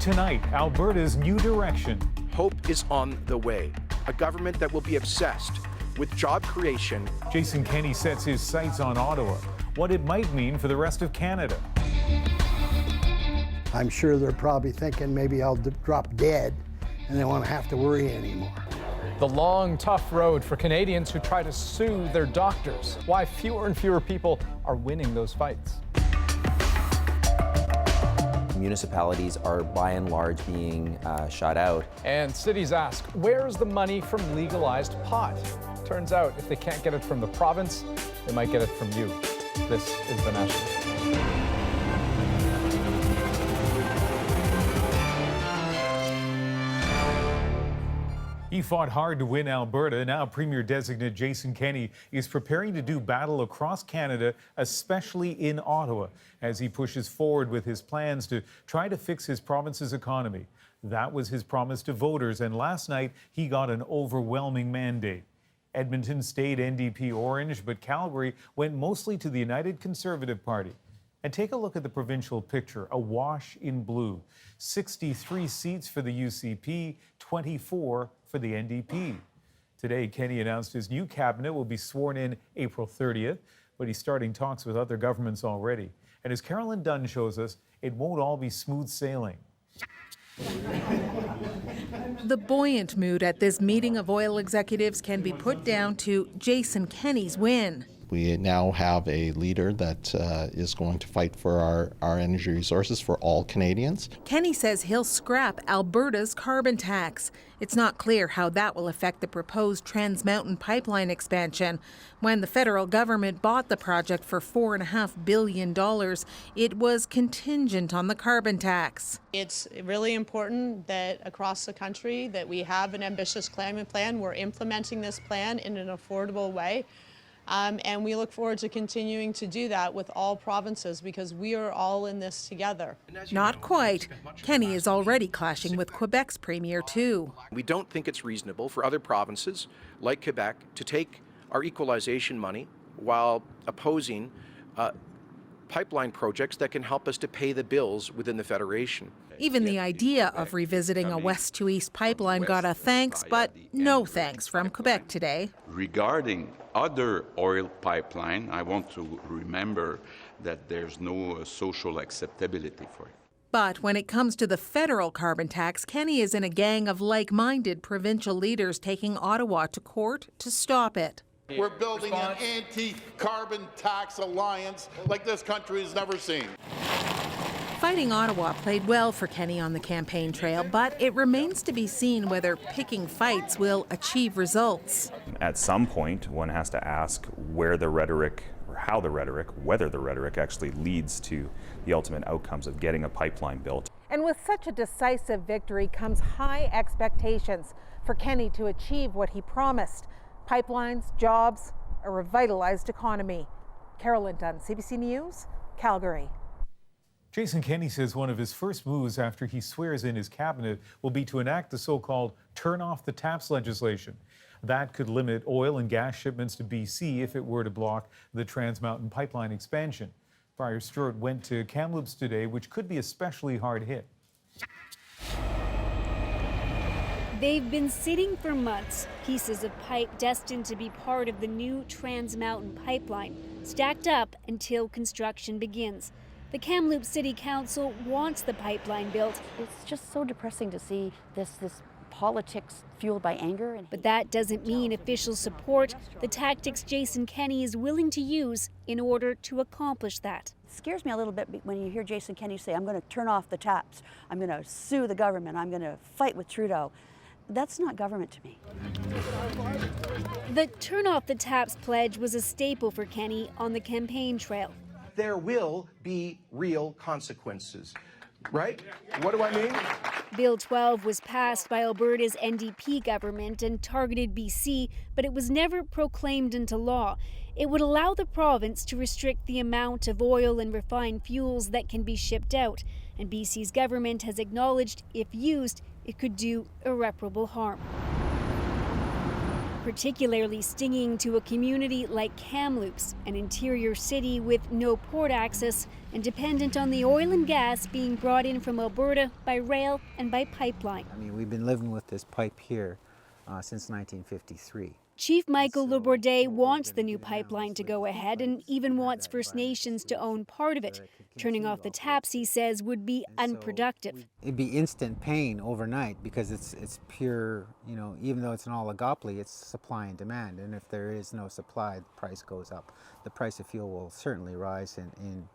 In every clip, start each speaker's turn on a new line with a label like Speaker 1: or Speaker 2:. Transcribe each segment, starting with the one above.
Speaker 1: Tonight, Alberta's new direction.
Speaker 2: Hope is on the way. A government that will be obsessed with job creation.
Speaker 1: Jason Kenney sets his sights on Ottawa, what it might mean for the rest of Canada.
Speaker 3: I'm sure they're probably thinking maybe I'll drop dead and they won't have to worry anymore.
Speaker 4: The long, tough road for Canadians who try to sue their doctors. Why fewer and fewer people are winning those fights.
Speaker 5: Municipalities are by and large being shut out.
Speaker 4: And cities ask, where's the money from legalized pot? Turns out, if they can't get it from the province, they might get it from you. This is The National.
Speaker 1: He fought hard to win Alberta. Now Premier-designate Jason Kenney is preparing to do battle across Canada, especially in Ottawa, as he pushes forward with his plans to try to fix his province's economy. That was his promise to voters, and last night he got an overwhelming mandate. Edmonton stayed NDP orange, but Calgary went mostly to the United Conservative Party. And take a look at the provincial picture, awash in blue. 63 seats for the UCP, 24 for the NDP. Today, Kenney announced his new cabinet will be sworn in April 30th, but he's starting talks with other governments already. And as Carolyn Dunn shows us, it won't all be smooth sailing.
Speaker 6: The buoyant mood at this meeting of oil executives can be put down to Jason Kenney's win.
Speaker 7: We now have a leader that is going to fight for our energy resources for all Canadians.
Speaker 6: Kenney says he'll scrap Alberta's carbon tax. It's not clear how that will affect the proposed Trans Mountain pipeline expansion. When the federal government bought the project for $4.5 billion, it was contingent on the carbon tax.
Speaker 8: It's really important that across the country that we have an ambitious climate plan. We're implementing this plan in an affordable way. And we look forward to continuing to do that with all provinces because we are all in this together.
Speaker 6: Not quite. Kenney is already clashing with Quebec's premier, too.
Speaker 2: We don't think it's reasonable for other provinces like Quebec to take our equalization money while opposing pipeline projects that can help us to pay the bills within the Federation.
Speaker 6: Even the idea of revisiting a west to east pipeline got a thanks, but no thanks from Quebec today.
Speaker 9: Regarding other oil pipeline, I want to remember that there's no social acceptability for it.
Speaker 6: But when it comes to the federal carbon tax, Kenney is in a gang of like-minded provincial leaders taking Ottawa to court to stop it.
Speaker 10: We're building an anti-carbon tax alliance like this country has never seen.
Speaker 6: Fighting Ottawa played well for Kenney on the campaign trail, but it remains to be seen whether picking fights will achieve results.
Speaker 11: At some point, one has to ask where the rhetoric, or how the rhetoric, whether the rhetoric actually leads to the ultimate outcomes of getting a pipeline built.
Speaker 6: And with such a decisive victory comes high expectations for Kenney to achieve what he promised: pipelines, jobs, a revitalized economy. Carolyn Dunn, CBC News, Calgary.
Speaker 1: Jason Kenney says one of his first moves after he swears in his cabinet will be to enact the so-called turn off the taps legislation. That could limit oil and gas shipments to BC if it were to block the Trans Mountain pipeline expansion. Briar Stewart went to Kamloops today, which could be especially hard hit.
Speaker 12: They've been sitting for months, pieces of pipe destined to be part of the new Trans Mountain pipeline, stacked up until construction begins. The Kamloops City Council wants the pipeline built.
Speaker 13: It's just so depressing to see this politics fueled by anger.
Speaker 12: But that doesn't mean officials support the tactics Jason Kenney is willing to use in order to accomplish that.
Speaker 13: It scares me a little bit when you hear Jason Kenney say, I'm going to turn off the taps, I'm going to sue the government, I'm going to fight with Trudeau. That's not government to me.
Speaker 12: The turn off the taps pledge was a staple for Kenney on the campaign trail.
Speaker 2: There will be real consequences, right? What do I mean?
Speaker 12: Bill 12 was passed by Alberta's NDP government and targeted BC, but it was never proclaimed into law. It would allow the province to restrict the amount of oil and refined fuels that can be shipped out, and BC's government has acknowledged if used, it could do irreparable harm. particularly stinging to a community like Kamloops, an interior city with no port access and dependent on the oil and gas being brought in from Alberta by rail and by pipeline.
Speaker 14: I mean, we've been living with this pipe here since 1953.
Speaker 12: Chief Michael Labourdet wants the new pipeline to go ahead and even wants First Nations to own part of it. Turning off the taps, he says, would be unproductive.
Speaker 14: It'd be instant pain overnight because it's pure, you know, even though it's an oligopoly, it's supply and demand. And if there is no supply, the price goes up. The price of fuel will certainly rise in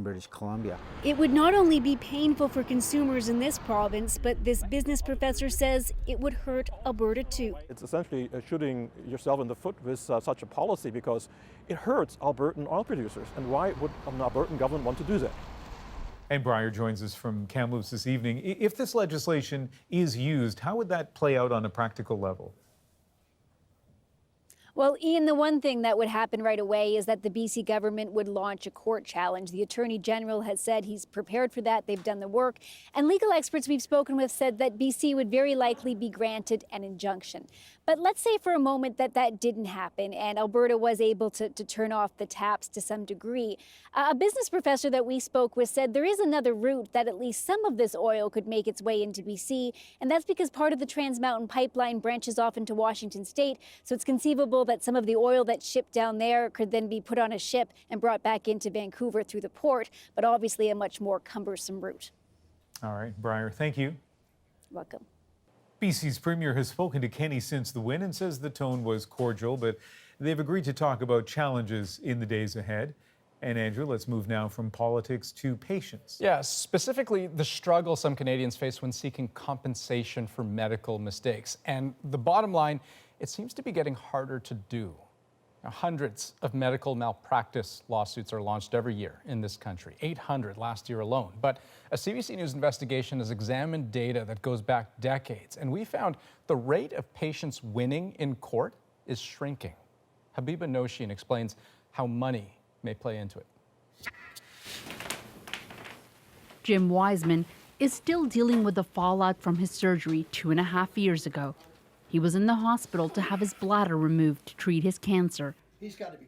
Speaker 14: British Columbia.
Speaker 12: It would not only be painful for consumers in this province, but this business professor says it would hurt Alberta too.
Speaker 15: It's essentially shooting yourself in the foot with such a policy because it hurts Albertan oil producers. And why would an Albertan government want to do that?
Speaker 1: And Breyer joins us from Kamloops this evening. If this legislation is used, how would that play out on a practical level?
Speaker 16: Well, Ian, the one thing that would happen right away is that the BC government would launch a court challenge. The Attorney General has said he's prepared for that. They've done the work. And legal experts we've spoken with said that BC would very likely be granted an injunction. But let's say for a moment that that didn't happen and Alberta was able to turn off the taps to some degree. A business professor that we spoke with said there is another route that at least some of this oil could make its way into BC, and that's because part of the Trans Mountain pipeline branches off into Washington state, so it's conceivable that some of the oil that's shipped down there could then be put on a ship and brought back into Vancouver through the port, but obviously a much more cumbersome route.
Speaker 1: All right, Breyer, thank you.
Speaker 16: Welcome.
Speaker 1: BC's Premier has spoken to Kenney since the win and says the tone was cordial, but they've agreed to talk about challenges in the days ahead. And Andrew, let's move now from politics to patients.
Speaker 4: Yeah, specifically the struggle some Canadians face when seeking compensation for medical mistakes. And the bottom line, it seems to be getting harder to do. Now, hundreds of medical malpractice lawsuits are launched every year in this country, 800 last year alone. But a CBC News investigation has examined data that goes back decades, and we found the rate of patients winning in court is shrinking. Habiba Noshin explains how money may play into it.
Speaker 17: Jim Wiseman is still dealing with the fallout from his surgery 2.5 years ago. He was in the hospital to have his bladder removed to treat his cancer.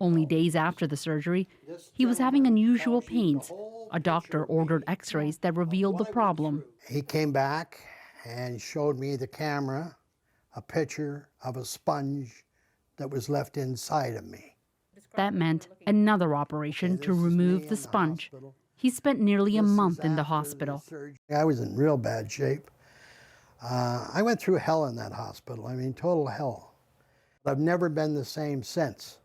Speaker 17: Only days after the surgery, he was having unusual pains. A doctor ordered x-rays that revealed the problem.
Speaker 3: He came back and showed me the camera, a picture of a sponge that was left inside of me.
Speaker 17: That meant another operation to remove the sponge. He spent nearly a month in the hospital.
Speaker 3: I was in real bad shape. I went through hell in that hospital. I mean, total hell. I've never been the same since.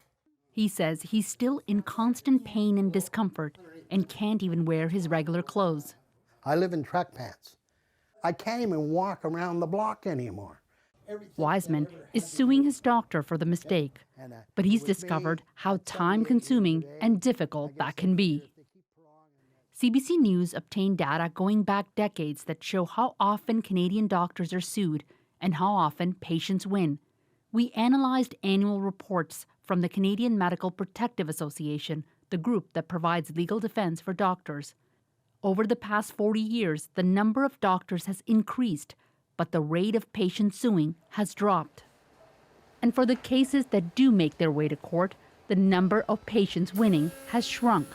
Speaker 17: He says he's still in constant pain and discomfort and can't even wear his regular clothes.
Speaker 3: I live in truck pants. I can't even walk around the block anymore.
Speaker 17: Wiseman is suing his doctor for the mistake, but he's discovered how time-consuming and difficult that can be. CBC News obtained data going back decades that show how often Canadian doctors are sued and how often patients win. We analyzed annual reports from the Canadian Medical Protective Association, the group that provides legal defense for doctors. Over the past 40 years, the number of doctors has increased, but the rate of patient suing has dropped. And for the cases that do make their way to court, the number of patients winning has shrunk.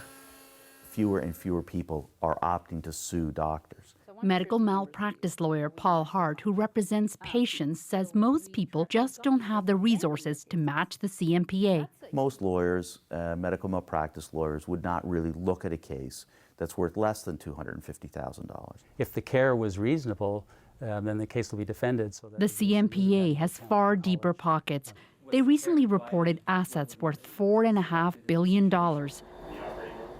Speaker 18: Fewer and fewer people are opting to sue doctors.
Speaker 17: Medical malpractice lawyer Paul Hart, who represents patients, says most people just don't have the resources to match the CMPA.
Speaker 18: Most lawyers, medical malpractice lawyers, would not really look at a case that's worth less than $250,000.
Speaker 19: If the care was reasonable, then the case will be defended. So that
Speaker 17: the CMPA has far deeper pockets. They recently reported assets worth $4.5 billion.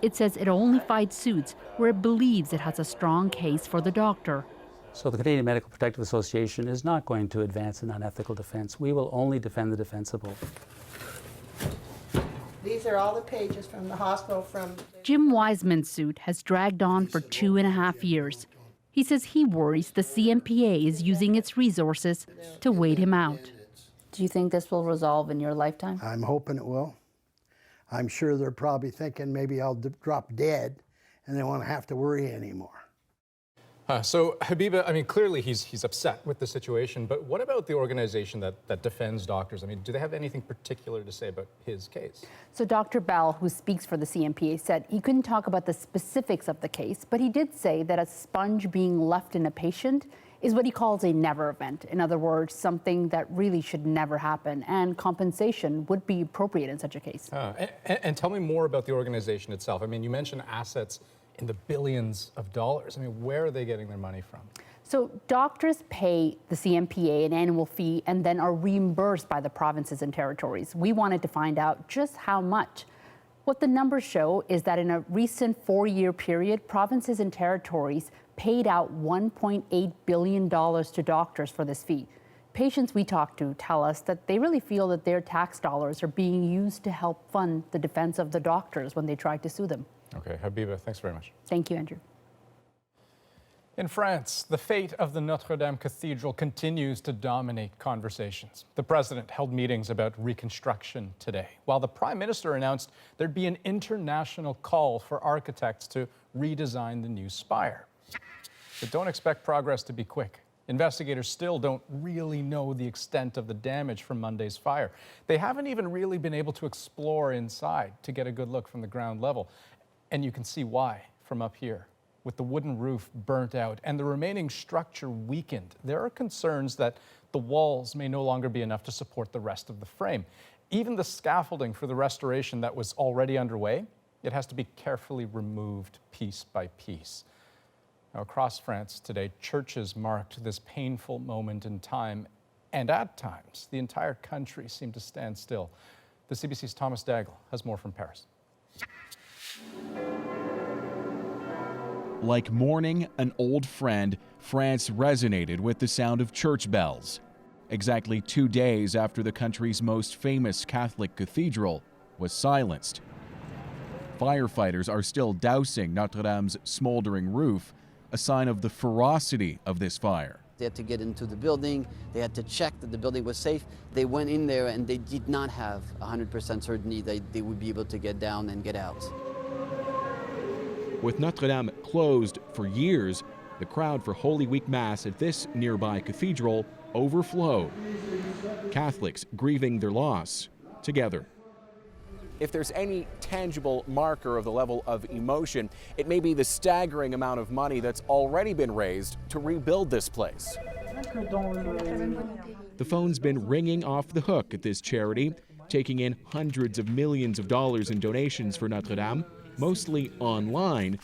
Speaker 17: It says it only fights suits where it believes it has a strong case for the doctor.
Speaker 19: So the Canadian Medical Protective Association is not going to advance an unethical defense. We will only defend the defensible.
Speaker 20: These are all the pages from the hospital from...
Speaker 17: Jim Wiseman's suit has dragged on for 2.5 years. He says he worries the CMPA is using its resources to wait him out.
Speaker 21: Do you think this will resolve in your lifetime?
Speaker 3: I'm hoping it will. I'm sure they're probably thinking maybe I'll drop dead and they won't have to worry anymore.
Speaker 4: So Habiba, I mean, clearly he's upset with the situation, but what about the organization that defends doctors? I mean, do they have anything particular to say about his case?
Speaker 17: So Dr. Bell, who speaks for the CMPA, said he couldn't talk about the specifics of the case, but he did say that a sponge being left in a patient is what he calls a never event. In other words, something that really should never happen, and compensation would be appropriate in such a case.
Speaker 4: And tell me more about the organization itself. I mean, you mentioned assets in the billions of dollars. I mean, where are they getting their money from?
Speaker 17: So doctors pay the CMPA an annual fee and then are reimbursed by the provinces and territories. We wanted to find out just how much. What the numbers show is that in a recent 4-year period, provinces and territories paid out $1.8 billion to doctors for this fee. Patients we talked to tell us that they really feel that their tax dollars are being used to help fund the defense of the doctors when they try to sue them.
Speaker 4: Okay, Habiba, thanks very much.
Speaker 17: Thank you, Andrew.
Speaker 4: In France, the fate of the Notre-Dame Cathedral continues to dominate conversations. The president held meetings about reconstruction today, while the prime minister announced there'd be an international call for architects to redesign the new spire. But don't expect progress to be quick. Investigators still don't really know the extent of the damage from Monday's fire. They haven't even really been able to explore inside to get a good look from the ground level. And you can see why from up here. With the wooden roof burnt out and the remaining structure weakened, there are concerns that the walls may no longer be enough to support the rest of the frame. Even the scaffolding for the restoration that was already underway, it has to be carefully removed piece by piece. Now, across France today, churches marked this painful moment in time, and at times, the entire country seemed to stand still. The CBC's Thomas Daigle has more from Paris.
Speaker 5: Like mourning an old friend, France resonated with the sound of church bells. Exactly 2 days after the country's most famous Catholic cathedral was silenced. Firefighters are still dousing Notre-Dame's smoldering roof, a sign of the ferocity of this fire.
Speaker 22: They had to get into the building, they had to check that the building was safe. They went in there and they did not have 100% certainty that they would be able to get down and get out.
Speaker 5: With Notre-Dame closed for years, the crowd for Holy Week Mass at this nearby cathedral overflowed. Catholics grieving their loss together.
Speaker 23: If there's any tangible marker of the level of emotion, it may be the staggering amount of money that's already been raised to rebuild this place.
Speaker 5: The phone's been ringing off the hook at this charity, taking in hundreds of millions of dollars in donations for Notre-Dame, mostly online.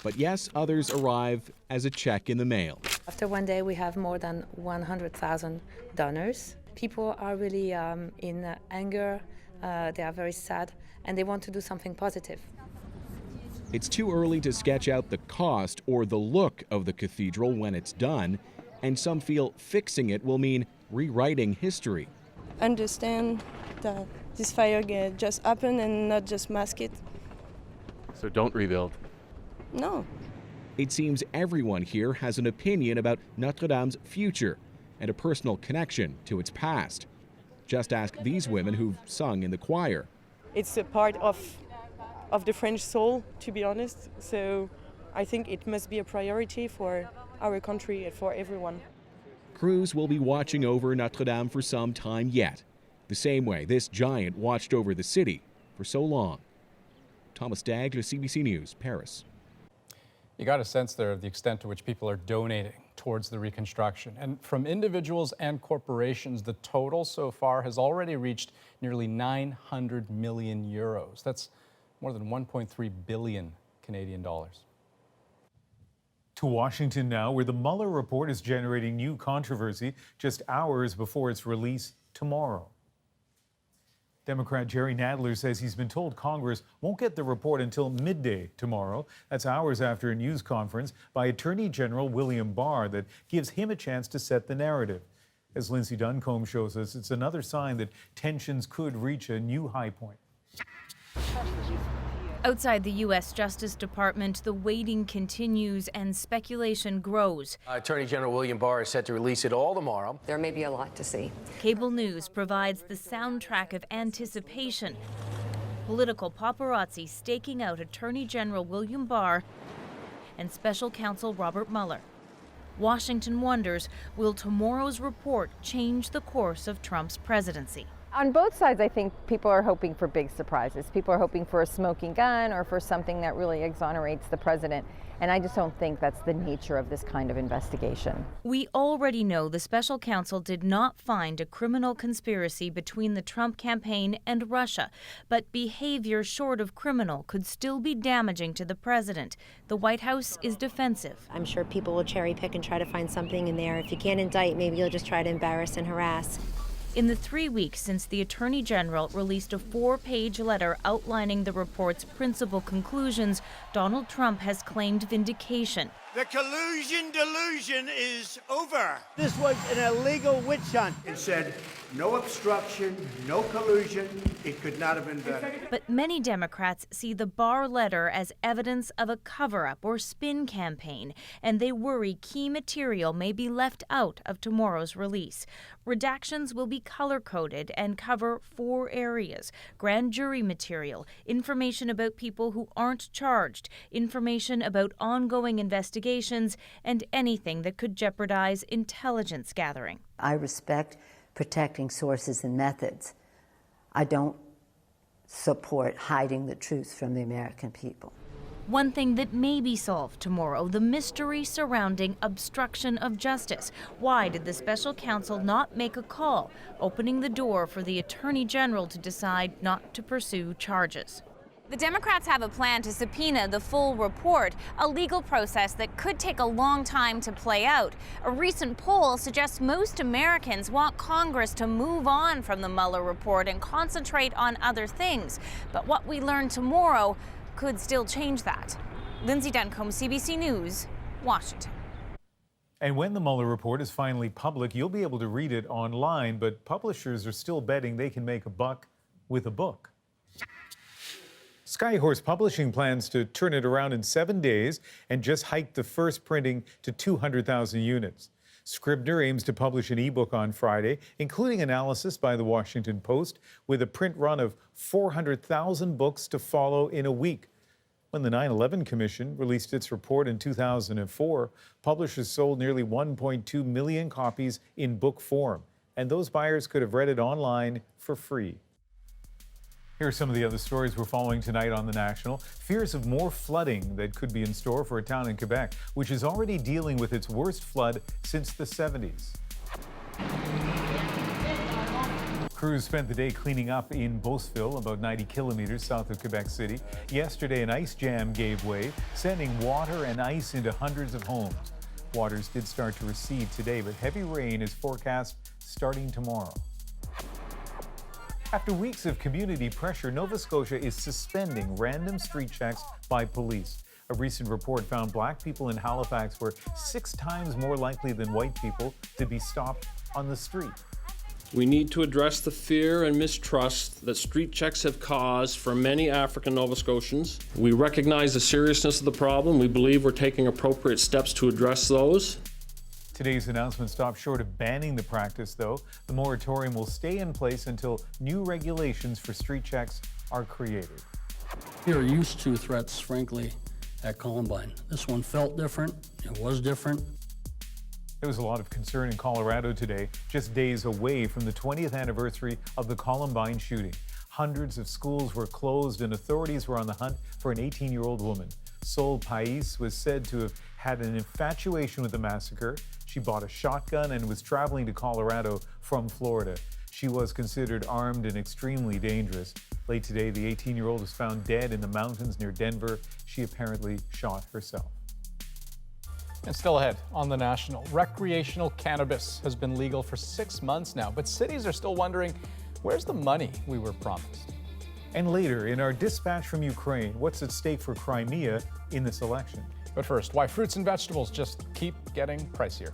Speaker 5: But yes, others arrive as a check in the mail.
Speaker 24: After one day, we have more than 100,000 donors. People are really in anger. They are very sad, and they want to do something positive.
Speaker 5: It's too early to sketch out the cost or the look of the cathedral when it's done, and some feel fixing it will mean rewriting history.
Speaker 25: Understand that this fire just happened and not just mask it.
Speaker 5: So don't rebuild.
Speaker 25: No.
Speaker 5: It seems everyone here has an opinion about Notre-Dame's future and a personal connection to its past. Just ask these women who've sung in the choir.
Speaker 25: It's a part of the French soul, to be honest. So I think it must be a priority for our country and for everyone.
Speaker 5: Crews will be watching over Notre-Dame for some time yet, the same way this giant watched over the city for so long. Thomas Daigle, CBC News, Paris.
Speaker 4: You got a sense there of the extent to which people are donating towards the reconstruction. And from individuals and corporations, the total so far has already reached nearly 900 million euros. That's more than 1.3 billion Canadian dollars.
Speaker 1: To Washington now, where the Mueller report is generating new controversy just hours before its release tomorrow. Democrat Jerry Nadler says he's been told Congress won't get the report until midday tomorrow. That's hours after a news conference by Attorney General William Barr that gives him a chance to set the narrative. As Lindsay Duncombe shows us, it's another sign that tensions could reach a new high point.
Speaker 26: Outside the U.S. Justice Department, the waiting continues and speculation grows.
Speaker 27: Attorney General William Barr is set to release it all tomorrow.
Speaker 28: There may be a lot to see.
Speaker 26: Cable news provides the soundtrack of anticipation. Political paparazzi staking out Attorney General William Barr and special counsel Robert Mueller. Washington wonders, will tomorrow's report change the course of Trump's presidency?
Speaker 6: On both sides, I think people are hoping for big surprises. People are hoping for a smoking gun or for something that really exonerates the president. And I just don't think that's the nature of this kind of investigation.
Speaker 26: We already know the special counsel did not find a criminal conspiracy between the Trump campaign and Russia, but behavior short of criminal could still be damaging to the president. The White House is defensive.
Speaker 7: I'm sure people will cherry pick and try to find something in there. If you can't indict, maybe you'll just try to embarrass and harass.
Speaker 26: In the 3 weeks since the Attorney General released a 4-page letter outlining the report's principal conclusions, Donald Trump has claimed vindication.
Speaker 8: The collusion delusion is over.
Speaker 9: This was an illegal witch hunt.
Speaker 8: It said no obstruction, no collusion. It could not have been better.
Speaker 26: But many Democrats see the Barr letter as evidence of a cover-up or spin campaign, and they worry key material may be left out of tomorrow's release. Redactions will be color-coded and cover 4 areas: grand jury material, information about people who aren't charged, information about ongoing investigations, and anything that could jeopardize intelligence gathering.
Speaker 10: I respect protecting sources and methods. I don't support hiding the truth from the American people.
Speaker 26: One thing that may be solved tomorrow, the mystery surrounding obstruction of justice. Why did the special counsel not make a call, opening the door for the Attorney General to decide not to pursue charges?
Speaker 11: The Democrats have a plan to subpoena the full report, a legal process that could take a long time to play out. A recent poll suggests most Americans want Congress to move on from the Mueller report and concentrate on other things. But what we learn tomorrow could still change that. Lindsay Duncombe, CBC News, Washington.
Speaker 1: And when the Mueller report is finally public, you'll be able to read it online, but publishers are still betting they can make a buck with a book. Skyhorse Publishing plans to turn it around in 7 days and just hike the first printing to 200,000 units. Scribner aims to publish an ebook on Friday, including analysis by the Washington Post, with a print run of 400,000 books to follow in a week. When the 9/11 Commission released its report in 2004, publishers sold nearly 1.2 million copies in book form, and those buyers could have read it online for free. Here are some of the other stories we're following tonight on The National. Fears of more flooding that could be in store for a town in Quebec, which is already dealing with its worst flood since the 70s. Crews spent the day cleaning up in Beauceville, about 90 kilometers south of Quebec City. Yesterday, an ice jam gave way, sending water and ice into hundreds of homes. Waters did start to recede today, but heavy rain is forecast starting tomorrow. After weeks of community pressure, Nova Scotia is suspending random street checks by police. A recent report found black people in Halifax were 6 times more likely than white people to be stopped on the street.
Speaker 13: We need to address the fear and mistrust that street checks have caused for many African Nova Scotians. We recognize the seriousness of the problem. We believe we're taking appropriate steps to address those.
Speaker 1: Today's announcement stopped short of banning the practice, though. The moratorium will stay in place until new regulations for street checks are created.
Speaker 28: We are used to threats, frankly, at Columbine. This one felt different. It was different.
Speaker 1: There was a lot of concern in Colorado today, just days away from the 20th anniversary of the Columbine shooting. Hundreds of schools were closed and authorities were on the hunt for an 18-year-old woman. Sol Pais was said to have had an infatuation with the massacre. She bought a shotgun and was traveling to Colorado from Florida. She was considered armed and extremely dangerous. Late today, the 18-year-old was found dead in the mountains near Denver. She apparently shot herself.
Speaker 4: And still ahead on The National, recreational cannabis has been legal for 6 months now, but cities are still wondering, where's the money we were promised?
Speaker 1: And later, in our dispatch from Ukraine, what's at stake for Crimea in this election?
Speaker 4: But first, why fruits and vegetables just keep getting pricier.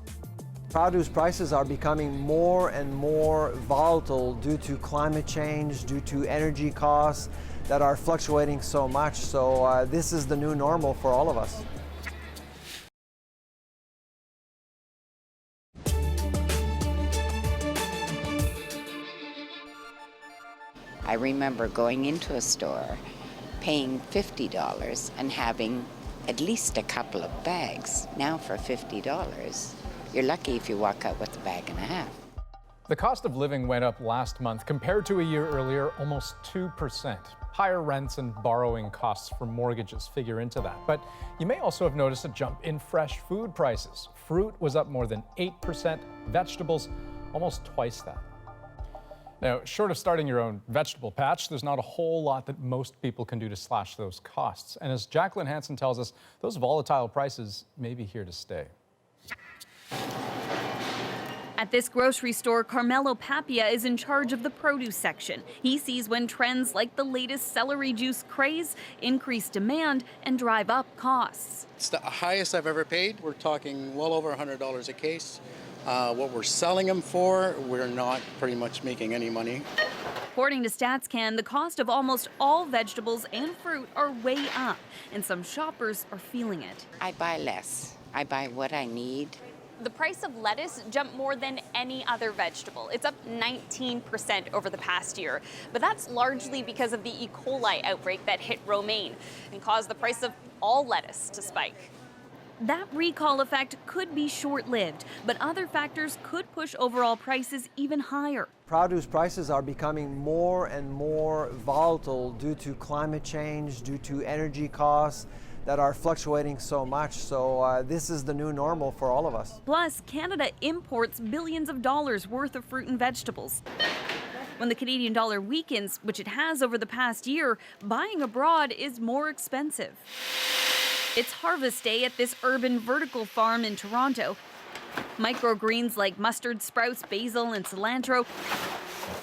Speaker 29: Produce prices are becoming more and more volatile due to climate change, due to energy costs that are fluctuating so much. So this is the new normal for all of us.
Speaker 30: I remember going into a store, paying $50 and having
Speaker 2: at least a couple of bags. Now for $50, you're lucky if you walk out with a bag and a half.
Speaker 4: The cost of living went up last month compared to a year earlier, almost 2%. Higher rents and borrowing costs for mortgages figure into that. But you may also have noticed a jump in fresh food prices. Fruit was up more than 8%, vegetables almost twice that. Now, short of starting your own vegetable patch, there's not a whole lot that most people can do to slash those costs. And as Jacqueline Hansen tells us, those volatile prices may be here to stay.
Speaker 3: At this grocery store, Carmelo Papia is in charge of the produce section. He sees when trends like the latest celery juice craze increase demand and drive up costs.
Speaker 12: It's the highest I've ever paid. We're talking well over $100 a case. What we're selling them for, we're not pretty much making any money.
Speaker 3: According to StatsCan, the cost of almost all vegetables and fruit are way up, and some shoppers are feeling it.
Speaker 2: I buy less. I buy what I need.
Speaker 14: The price of lettuce jumped more than any other vegetable. It's up 19% over the past year. But that's largely because of the E. coli outbreak that hit Romaine and caused the price of all lettuce to spike.
Speaker 3: That recall effect could be short-lived, but other factors could push overall prices even higher.
Speaker 29: Produce prices are becoming more and more volatile due to climate change, due to energy costs that are fluctuating so much. So this is the new normal for all of us.
Speaker 3: Plus, Canada imports billions of dollars worth of fruit and vegetables. When the Canadian dollar weakens, which it has over the past year, buying abroad is more expensive. It's harvest day at this urban vertical farm in Toronto. Microgreens like mustard, sprouts, basil, and cilantro,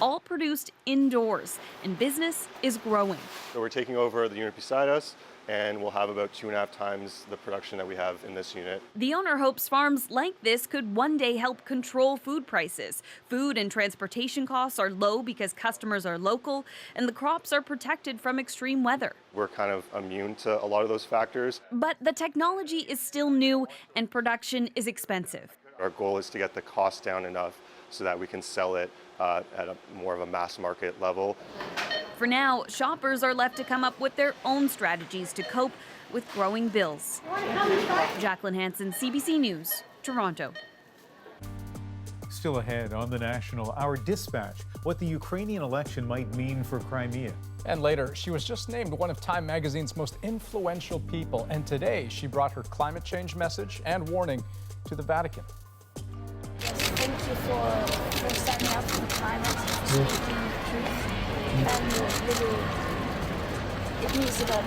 Speaker 3: all produced indoors, and business is growing.
Speaker 15: So we're taking over the unit beside us, and we'll have about 2.5 times the production that we have in this unit.
Speaker 3: The owner hopes farms like this could one day help control food prices. Food and transportation costs are low because customers are local, and the crops are protected from extreme weather.
Speaker 15: We're kind of immune to a lot of those factors.
Speaker 3: But the technology is still new, and production is expensive.
Speaker 15: Our goal is to get the cost down enough so that we can sell it at more of a mass market level.
Speaker 3: For now, shoppers are left to come up with their own strategies to cope with growing bills. Jacqueline Hansen, CBC News, Toronto.
Speaker 1: Still ahead on The National, our dispatch, what the Ukrainian election might mean for Crimea.
Speaker 4: And later, she was just named one of Time magazine's most influential people. And today, she brought her climate change message and warning to the Vatican.
Speaker 16: Thank you for standing up for the climate and speaking the truth. And really, it means a lot.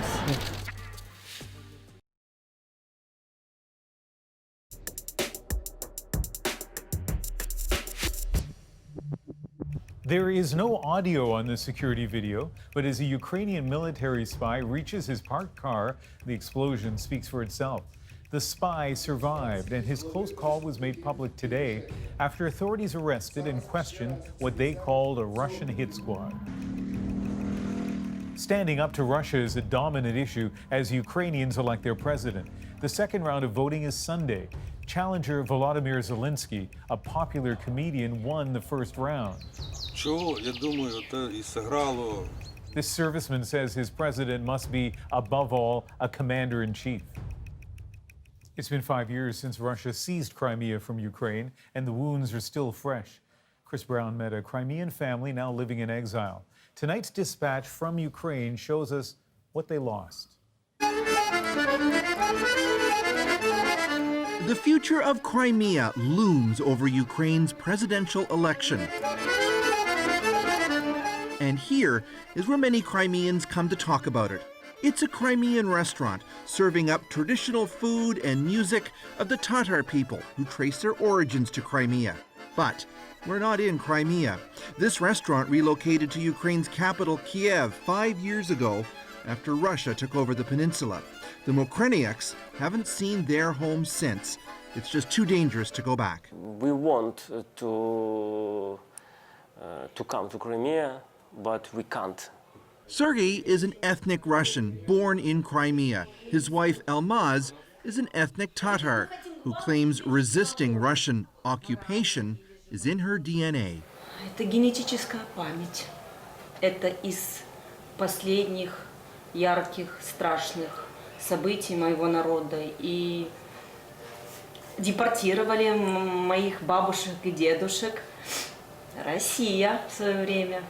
Speaker 1: There is no audio on the security video, but as a Ukrainian military spy reaches his parked car, the explosion speaks for itself. The spy survived, and his close call was made public today after authorities arrested and questioned what they called a Russian hit squad. Standing up to Russia is a dominant issue as Ukrainians elect their president. The second round of voting is Sunday. Challenger Volodymyr Zelensky, a popular comedian, won the first round. This serviceman says his president must be, above all, a commander-in-chief. It's been 5 years since Russia seized Crimea from Ukraine, and the wounds are still fresh. Chris Brown met a Crimean family now living in exile. Tonight's dispatch from Ukraine shows us what they lost.
Speaker 18: The future of Crimea looms over Ukraine's presidential election. And here is where many Crimeans come to talk about it. It's a Crimean restaurant serving up traditional food and music of the Tatar people who trace their origins to Crimea. But we're not in Crimea. This restaurant relocated to Ukraine's capital, Kiev, 5 years ago after Russia took over the peninsula. The Mokreniaks haven't seen their home since. It's just too dangerous to go back.
Speaker 19: We want to come to Crimea, but we can't.
Speaker 18: Sergei is an ethnic Russian born in Crimea. His wife Almaz is an ethnic Tatar who claims resisting Russian occupation is in her DNA.
Speaker 20: Это генетическая память. Это из последних ярких, страшных событий моего народа и депортировали моих бабушек и дедушек. Россия в свое время.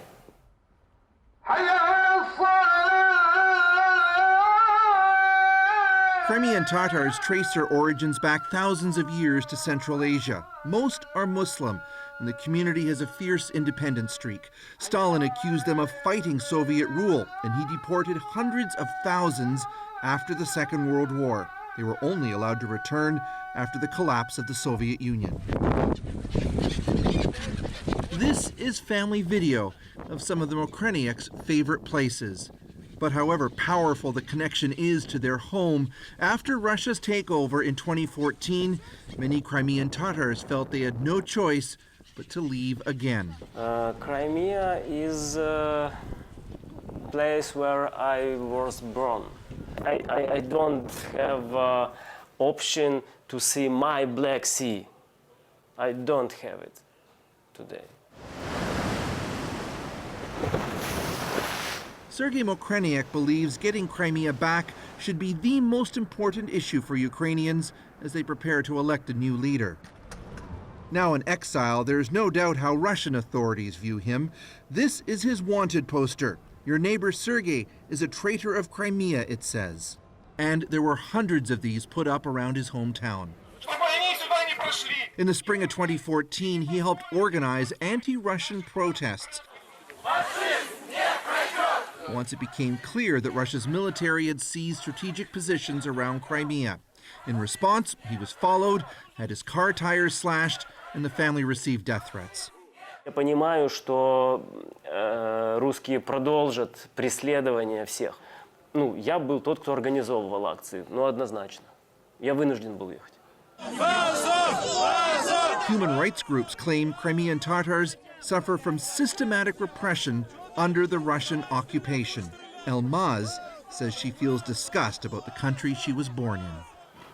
Speaker 18: Crimean Tatars trace their origins back thousands of years to Central Asia. Most are Muslim, and the community has a fierce independence streak. Stalin accused them of fighting Soviet rule, and he deported hundreds of thousands after the Second World War. They were only allowed to return after the collapse of the Soviet Union. This is family video of some of the Mokreniak's favorite places. But however powerful the connection is to their home, after Russia's takeover in 2014, many Crimean Tatars felt they had no choice but to leave again.
Speaker 19: Crimea is a place where I was born. I don't have option to see my Black Sea. I don't have it today.
Speaker 18: Sergei Mokreniak believes getting Crimea back should be the most important issue for Ukrainians as they prepare to elect a new leader. Now in exile, there's no doubt how Russian authorities view him. This is his wanted poster. Your neighbor Sergei is a traitor of Crimea, it says. And there were hundreds of these put up around his hometown. In the spring of 2014, he helped organize anti-Russian protests. Once it became clear that Russia's military had seized strategic positions around Crimea. In response, he was followed, had his car tires slashed, and the family received death threats.
Speaker 19: Я понимаю, что русские продолжат преследование всех. Ну, я был тот, кто организовывал акции, но однозначно. Я вынужден был ехать.
Speaker 18: Human rights groups claim Crimean Tatars suffer from systematic repression under the Russian occupation. Elmaz says she feels disgust about the country she was born in.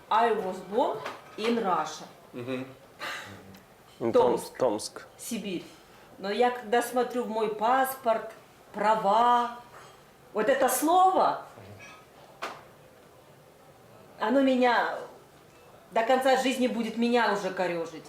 Speaker 20: I was born in Russia.
Speaker 19: In Tomsk.
Speaker 20: Сибирь. Но я когда смотрю в мой паспорт, права, вот это слово, оно меня до конца жизни будет меня уже корёжить.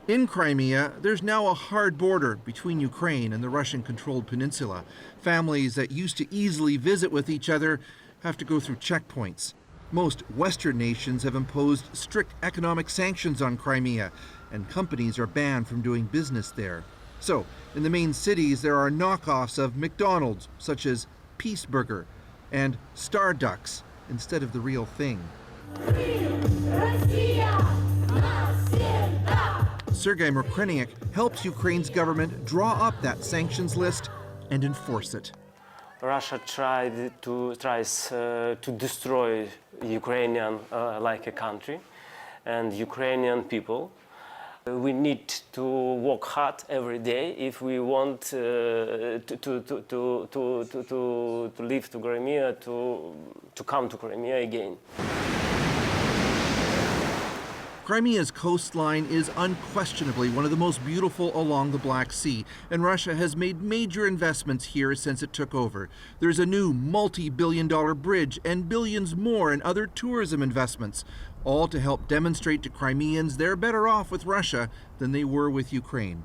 Speaker 18: In Crimea, there's now a hard border between Ukraine and the Russian-controlled peninsula. Families that used to easily visit with each other have to go through checkpoints. Most Western nations have imposed strict economic sanctions on Crimea, and companies are banned from doing business there. So, in the main cities, there are knockoffs of McDonald's, such as Peace Burger and Star Ducks, instead of the real thing. Sergei Mokreniak helps Ukraine's government draw up that sanctions list and enforce it.
Speaker 19: Russia tries to destroy Ukrainian like a country and Ukrainian people. We need to work hard every day if we want to live to Crimea, to come to Crimea again.
Speaker 18: Crimea's coastline is unquestionably one of the most beautiful along the Black Sea, and Russia has made major investments here since it took over. There's a new multi-billion-dollar bridge and billions more in other tourism investments, all to help demonstrate to Crimeans they're better off with Russia than they were with Ukraine.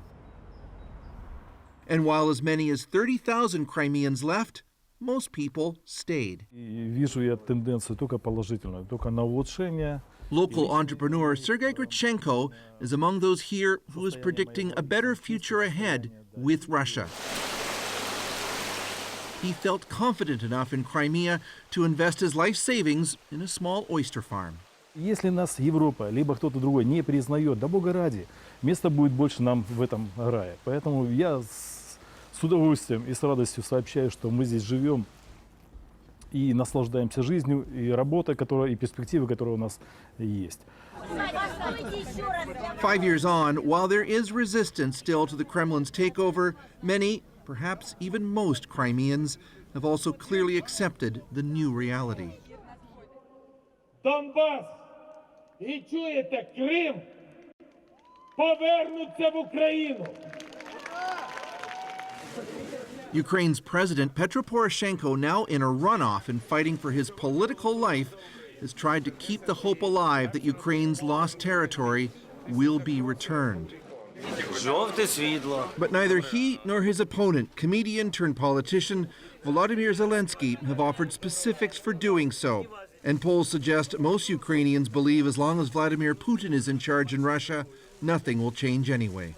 Speaker 18: And while as many as 30,000 Crimeans left, most people stayed.
Speaker 5: Вижу я тенденцию только положительную, только на улучшение.
Speaker 18: Local entrepreneur Sergei Grichenko is among those here who is predicting a better future ahead with Russia. He felt confident enough in Crimea to invest his life savings in a small oyster farm.
Speaker 5: Если нас Европа, либо кто-то другой не признает, да бога ради, места будет больше нам в этом рае. Поэтому я с удовольствием и с радостью сообщаю, что мы здесь живем и наслаждаемся жизнью, и работой, и перспективой, которая у нас есть.
Speaker 18: 5 years on, while there is resistance still to the Kremlin's takeover, many, perhaps even most Crimeans, have also clearly accepted the new reality.
Speaker 6: Донбас і чуєте, Крим повернуться в Україну.
Speaker 18: Ukraine's President Petro Poroshenko, now in a runoff and fighting for his political life, has tried to keep the hope alive that Ukraine's lost territory will be returned. But neither he nor his opponent, comedian turned politician Volodymyr Zelensky, have offered specifics for doing so. And polls suggest most Ukrainians believe as long as Vladimir Putin is in charge in Russia, nothing will change anyway.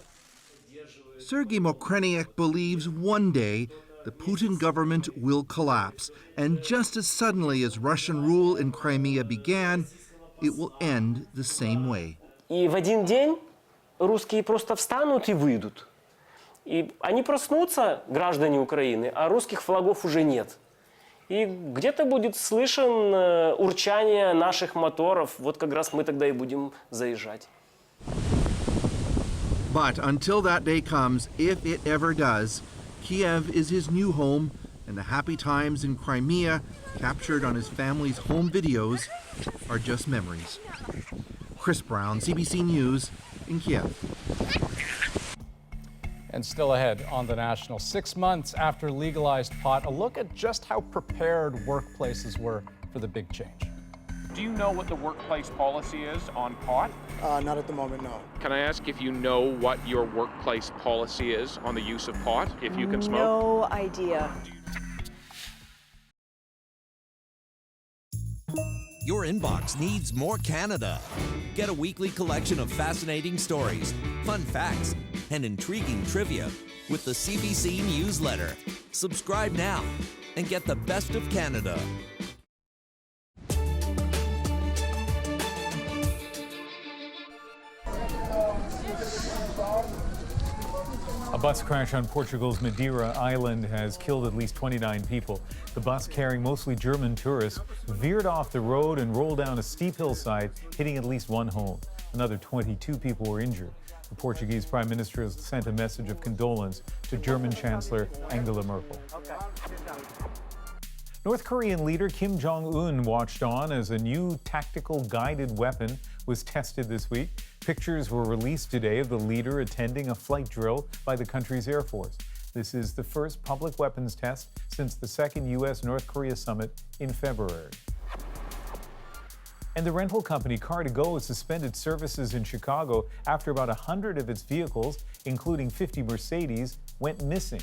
Speaker 18: Sergei Mokreniuk believes one day the Putin government will collapse, and just as suddenly as Russian rule in Crimea began, it will end the same way.
Speaker 19: И в один день русские просто встанут и выйдут. И они проснутся, граждане Украины, а русских флагов уже нет. И где-то будет слышен урчание наших моторов. Вот как раз мы тогда и будем заезжать.
Speaker 18: But until that day comes, if it ever does, Kiev is his new home, and the happy times in Crimea, captured on his family's home videos, are just memories. Chris Brown, CBC News, in Kiev.
Speaker 4: And still ahead on the National, 6 months after legalized pot, a look at just how prepared workplaces were for the big change.
Speaker 7: Do you know what the workplace policy is on pot?
Speaker 8: Not at the moment, no.
Speaker 7: Can I ask if you know what your workplace policy is on the use of pot, if you can smoke?
Speaker 9: No idea.
Speaker 17: Your inbox needs more Canada. Get a weekly collection of fascinating stories, fun facts, and intriguing trivia with the CBC newsletter. Subscribe now and get the best of Canada.
Speaker 1: A bus crash on Portugal's Madeira Island has killed at least 29 people. The bus, carrying mostly German tourists, veered off the road and rolled down a steep hillside, hitting at least one home. Another 22 people were injured. The Portuguese Prime Minister has sent a message of condolence to German Chancellor Angela Merkel. North Korean leader Kim Jong-un watched on as a new tactical guided weapon was tested this week. Pictures were released today of the leader attending a flight drill by the country's Air Force. This is the first public weapons test since the second U.S.-North Korea summit in February. And the rental company Car2Go has suspended services in Chicago after about 100 of its vehicles, including 50 Mercedes, went missing.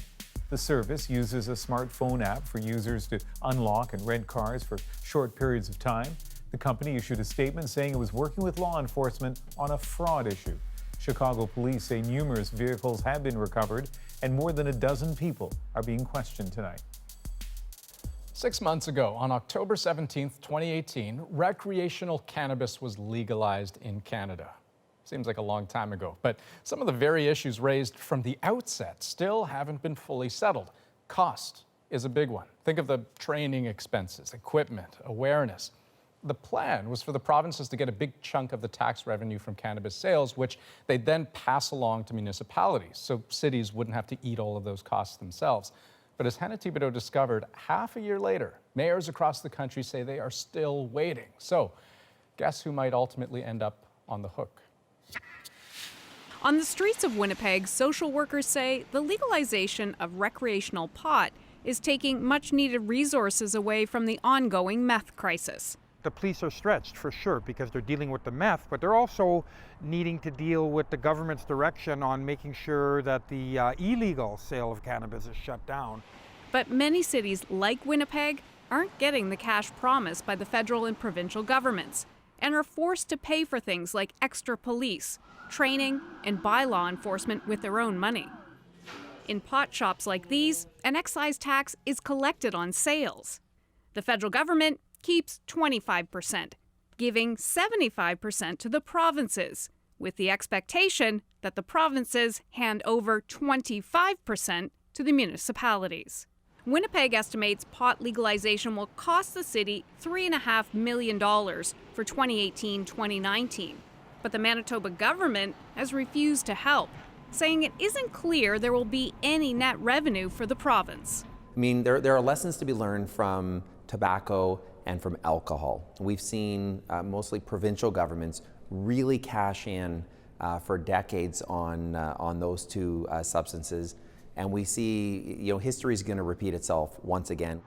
Speaker 1: The service uses a smartphone app for users to unlock and rent cars for short periods of time. The company issued a statement saying it was working with law enforcement on a fraud issue. Chicago police say numerous vehicles have been recovered and more than a dozen people are being questioned tonight.
Speaker 4: 6 months ago, on October 17th, 2018, recreational cannabis was legalized in Canada. Seems like a long time ago, but some of the very issues raised from the outset still haven't been fully settled. Cost is a big one. Think of the training expenses, equipment, awareness. The plan was for the provinces to get a big chunk of the tax revenue from cannabis sales, which they'd then pass along to municipalities, so cities wouldn't have to eat all of those costs themselves. But as Hannah Thibodeau discovered, half a year later, mayors across the country say they are still waiting. So guess who might ultimately end up on the hook?
Speaker 21: On the streets of Winnipeg, social workers say the legalization of recreational pot is taking much-needed resources away from the ongoing meth crisis.
Speaker 26: The police are stretched for sure because they're dealing with the meth, but they're also needing to deal with the government's direction on making sure that the illegal sale of cannabis is shut down.
Speaker 21: But many cities like Winnipeg aren't getting the cash promised by the federal and provincial governments and are forced to pay for things like extra police, training, and bylaw enforcement with their own money. In pot shops like these, an excise tax is collected on sales. The federal government keeps 25%, giving 75% to the provinces, with the expectation that the provinces hand over 25% to the municipalities. Winnipeg estimates pot legalization will cost the city $3.5 million for 2018-2019. But the Manitoba government has refused to help, saying it isn't clear there will be any net revenue for the province.
Speaker 22: I mean, there are lessons to be learned from tobacco and from alcohol. We've seen mostly provincial governments really cash in for decades on those two substances. And we see, history is going to repeat itself once again.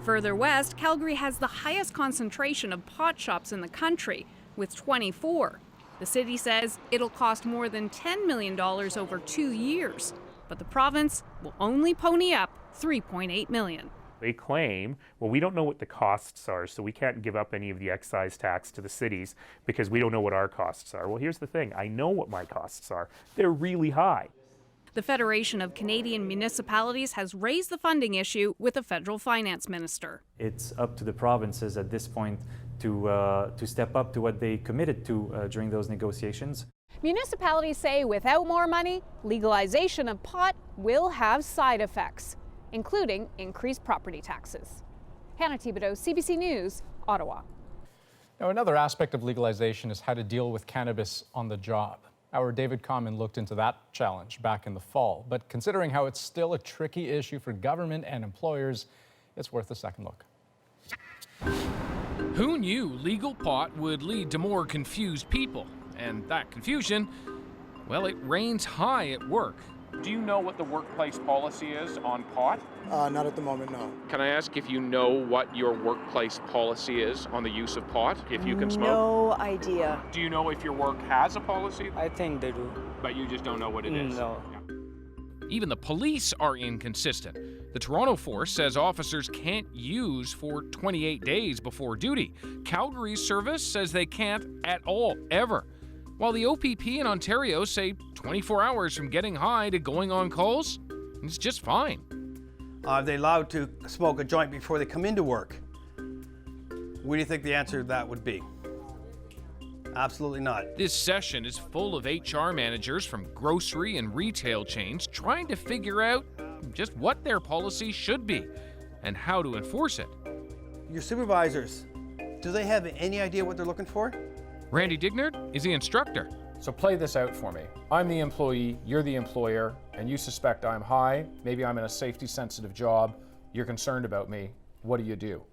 Speaker 21: Further west, Calgary has the highest concentration of pot shops in the country, with 24. The city says it'll cost more than $10 million over 2 years, but the province will only pony up $3.8 million.
Speaker 8: They claim, well, we don't know what the costs are, so we can't give up any of the excise tax to the cities because we don't know what our costs are. Well, here's the thing. I know what my costs are. They're really high.
Speaker 21: The Federation of Canadian Municipalities has raised the funding issue with the federal finance minister.
Speaker 9: It's up to the provinces at this point to step up to what they committed to during those negotiations.
Speaker 21: Municipalities say without more money, legalization of pot will have side effects, including increased property taxes. Hannah Thibodeau, CBC News, Ottawa.
Speaker 4: Now, another aspect of legalization is how to deal with cannabis on the job. Our David Common looked into that challenge back in the fall, but considering how it's still a tricky issue for government and employers, it's worth a second look.
Speaker 10: Who knew legal pot would lead to more confused people? And that confusion, well, it reigns high at work.
Speaker 7: Do you know what the workplace policy is on pot?
Speaker 11: Not at the moment, no.
Speaker 7: Can I ask if you know what your workplace policy is on the use of pot, if you can smoke?
Speaker 20: No idea.
Speaker 7: Do you know if your work has a policy?
Speaker 11: I think they do.
Speaker 7: But you just don't know what it is?
Speaker 11: No.
Speaker 10: Even the police are inconsistent. The Toronto force says officers can't use for 28 days before duty. Calgary's service says they can't at all, ever. While the OPP in Ontario say 24 hours from getting high to going on calls, it's just fine.
Speaker 13: Are they allowed to smoke a joint before they come into work? What do you think the answer to that would be? Absolutely not.
Speaker 10: This session is full of HR managers from grocery and retail chains trying to figure out just what their policy should be and how to enforce it.
Speaker 13: Your supervisors, do they have any idea what they're looking for?
Speaker 10: Randy Dignard is the instructor.
Speaker 23: So play this out for me. I'm the employee, you're the employer, and you suspect I'm high. Maybe I'm in a safety-sensitive job. You're concerned about me. What do you do?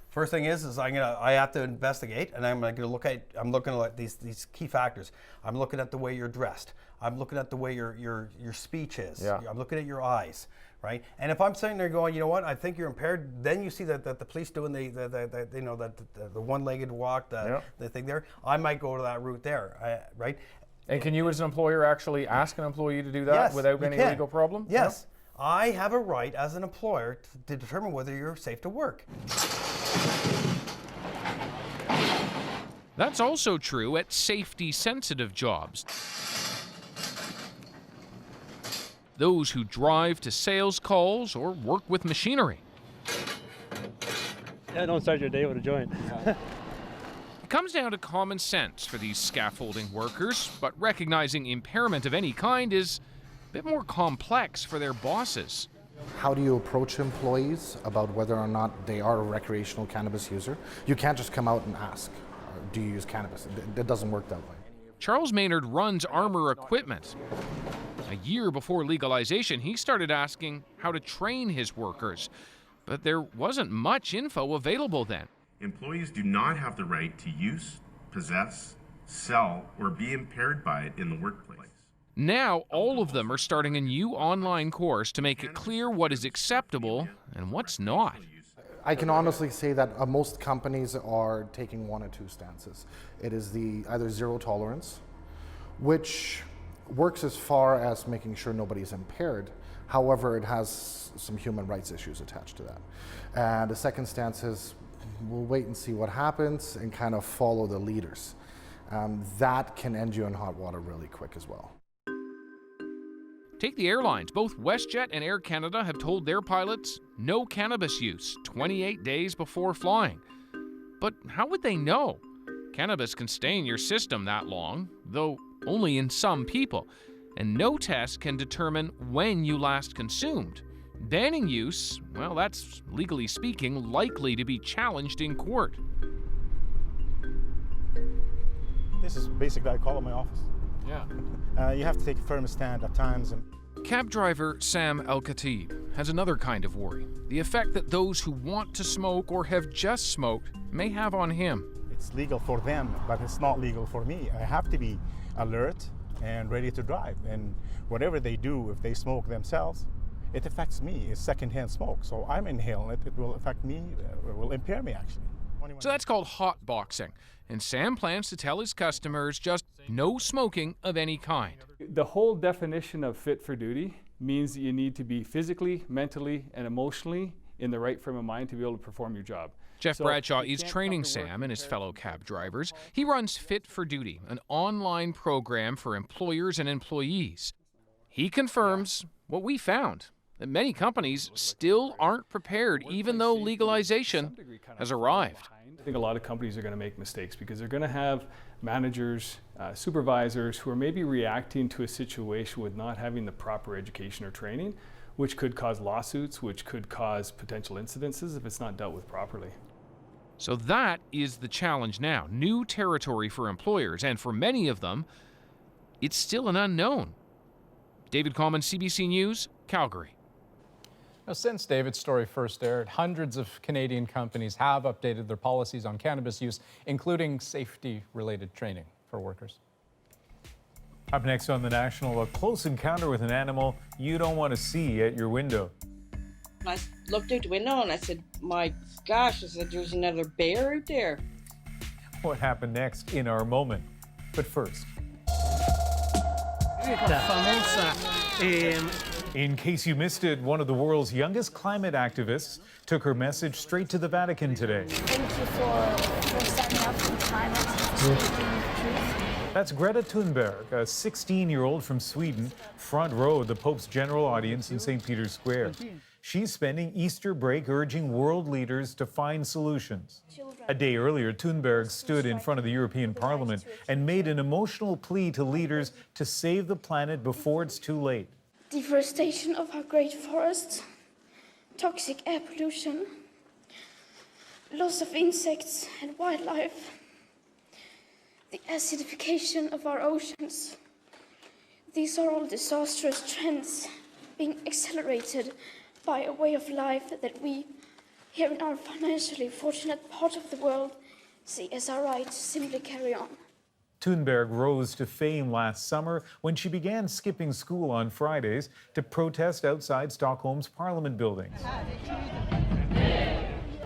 Speaker 13: First thing is I have to investigate, and I'm looking at these key factors. I'm looking at the way you're dressed. I'm looking at the way your speech is.
Speaker 23: Yeah.
Speaker 13: I'm looking at your eyes, right? And if I'm sitting there going, you know what, I think you're impaired, then you see that the police doing the one-legged walk, the thing there. I might go to that route there, right?
Speaker 23: And can you, as an employer, actually ask an employee to do that without any legal problem?
Speaker 13: Yes. No? I have a right as an employer to determine whether you're safe to work.
Speaker 10: That's also true at safety-sensitive jobs. Those who drive to sales calls or work with machinery.
Speaker 11: Yeah, don't start your day with a joint.
Speaker 10: It comes down to common sense for these scaffolding workers, but recognizing impairment of any kind is a bit more complex for their bosses.
Speaker 24: How do you approach employees about whether or not they are a recreational cannabis user? You can't just come out and ask, do you use cannabis? It doesn't work that way.
Speaker 10: Charles Maynard runs Armor Equipment. A year before legalization, he started asking how to train his workers, but there wasn't much info available then.
Speaker 25: Employees do not have the right to use, possess, sell, or be impaired by it in the workplace.
Speaker 10: Now, all of them are starting a new online course to make it clear what is acceptable and what's not.
Speaker 24: I can honestly say that most companies are taking one or two stances. It is either zero tolerance, which works as far as making sure nobody's impaired. However, it has some human rights issues attached to that. And the second stance is we'll wait and see what happens and kind of follow the leaders. That can end you in hot water really quick as well.
Speaker 10: Take the airlines. Both WestJet and Air Canada have told their pilots no cannabis use 28 days before flying. But how would they know? Cannabis can stay in your system that long, though only in some people, and no test can determine when you last consumed. Banning use, well, that's, legally speaking, likely to be challenged in court.
Speaker 27: This is basically, I call it my office.
Speaker 10: Yeah.
Speaker 27: You have to take a firm stand at times.
Speaker 10: Cab driver Sam El-Khatib has another kind of worry. The effect that those who want to smoke or have just smoked may have on him.
Speaker 27: It's legal for them, but it's not legal for me. I have to be alert and ready to drive. And whatever they do, if they smoke themselves, it affects me. It's secondhand smoke, so I'm inhaling it. It will affect me, it will impair me actually.
Speaker 10: So that's called hot boxing. And Sam plans to tell his customers just no smoking of any kind.
Speaker 2: The whole definition of fit for duty means that you need to be physically, mentally, and emotionally in the right frame of mind to be able to perform your job.
Speaker 10: Jeff Bradshaw is training Sam and his fellow cab drivers. He runs Fit for Duty, an online program for employers and employees. He confirms what we found, that many companies still aren't prepared even though legalization has arrived.
Speaker 2: I think a lot of companies are going to make mistakes because they're going to have managers, supervisors who are maybe reacting to a situation with not having the proper education or training, which could cause lawsuits, which could cause potential incidences if it's not dealt with properly.
Speaker 10: So that is the challenge now. New territory for employers, and for many of them, it's still an unknown. David Coleman, CBC News, Calgary.
Speaker 4: Now, since David's story first aired, hundreds of Canadian companies have updated their policies on cannabis use, including safety-related training for workers.
Speaker 1: Up next on The National, a close encounter with an animal you don't want to see at your window.
Speaker 3: I looked out the window and I said, my gosh, I said, there's another bear out there.
Speaker 1: What happened next in our moment? But first. In case you missed it, one of the world's youngest climate activists took her message straight to the Vatican today.
Speaker 5: Thank you for standing up for climate and speaking the truth.
Speaker 1: That's Greta Thunberg, a 16-year-old from Sweden, front row of the Pope's general audience in St. Peter's Square. She's spending Easter break urging world leaders to find solutions. A day earlier, Thunberg stood in front of the European Parliament and made an emotional plea to leaders to save the planet before it's too late.
Speaker 5: Deforestation of our great forests, toxic air pollution, loss of insects and wildlife, the acidification of our oceans. These are all disastrous trends being accelerated by a way of life that we, here in our financially fortunate part of the world, see as our right to simply carry on.
Speaker 1: Thunberg rose to fame last summer when she began skipping school on Fridays to protest outside Stockholm's parliament buildings.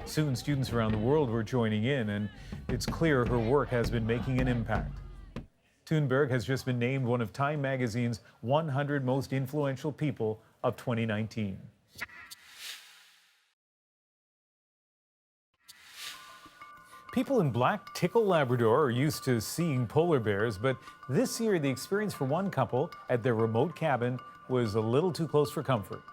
Speaker 1: Soon, students around the world were joining in, and it's clear her work has been making an impact. Thunberg has just been named one of Time magazine's 100 most influential people of 2019. People in Black Tickle Labrador are used to seeing polar bears, but this year the experience for one couple at their remote cabin was a little too close for comfort.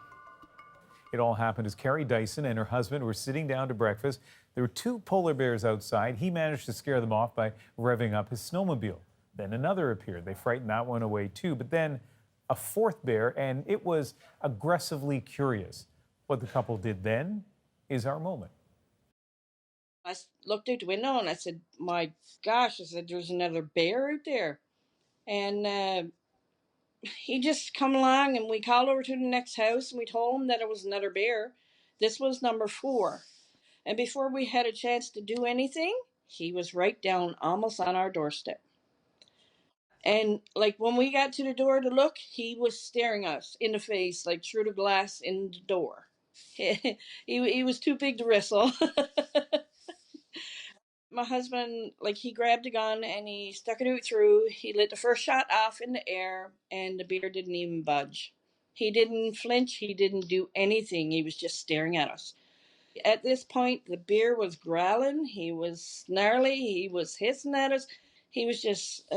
Speaker 1: It all happened as Carrie Dyson and her husband were sitting down to breakfast. There were two polar bears outside. He managed to scare them off by revving up his snowmobile. Then another appeared. They frightened that one away too. But then a fourth bear, and it was aggressively curious. What the couple did then is our moment.
Speaker 3: I looked out the window and I said, my gosh, I said, there's another bear out there. And he just come along and we called over to the next house and we told him that it was another bear. This was number 4. And before we had a chance to do anything, he was right down almost on our doorstep. And like when we got to the door to look, he was staring us in the face, like through the glass in the door. He was too big to wrestle. My husband, like, he grabbed a gun and he stuck it out through. He lit the first shot off in the air and the bear didn't even budge. He didn't flinch. He didn't do anything. He was just staring at us. At this point, the bear was growling. He was snarly. He was hissing at us. He was just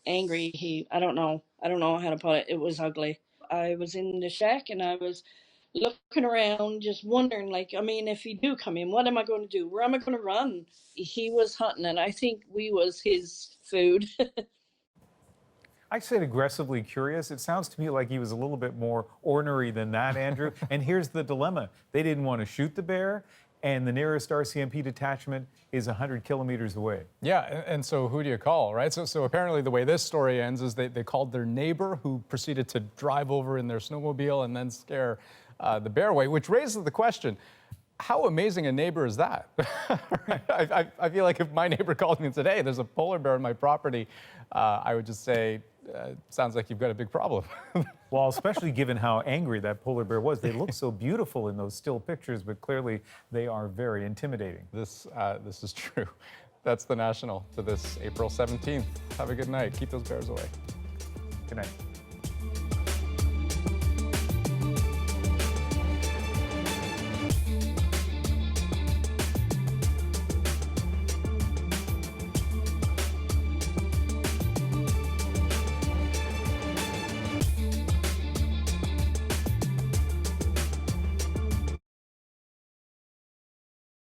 Speaker 3: angry. I don't know how to put it. It was ugly. I was in the shack and I was looking around, just wondering, like, I mean, if he do come in, what am I going to do? Where am I going to run? He was hunting, and I think we was his food.
Speaker 1: I said aggressively curious. It sounds to me like he was a little bit more ornery than that, Andrew. And here's the dilemma. They didn't want to shoot the bear, and the nearest RCMP detachment is 100 kilometers away.
Speaker 4: Yeah, and so who do you call, right? So apparently the way this story ends is they called their neighbor, who proceeded to drive over in their snowmobile and then scare the bear away, which raises the question, how amazing a neighbor is that? I feel like if my neighbor called me and said, hey, there's a polar bear on my property, I would just say, sounds like you've got a big problem.
Speaker 1: Well, especially given how angry that polar bear was. They look so beautiful in those still pictures, but clearly they are very intimidating.
Speaker 4: This is true. That's the National for this April 17th. Have a good night. Keep those bears away.
Speaker 1: Good night.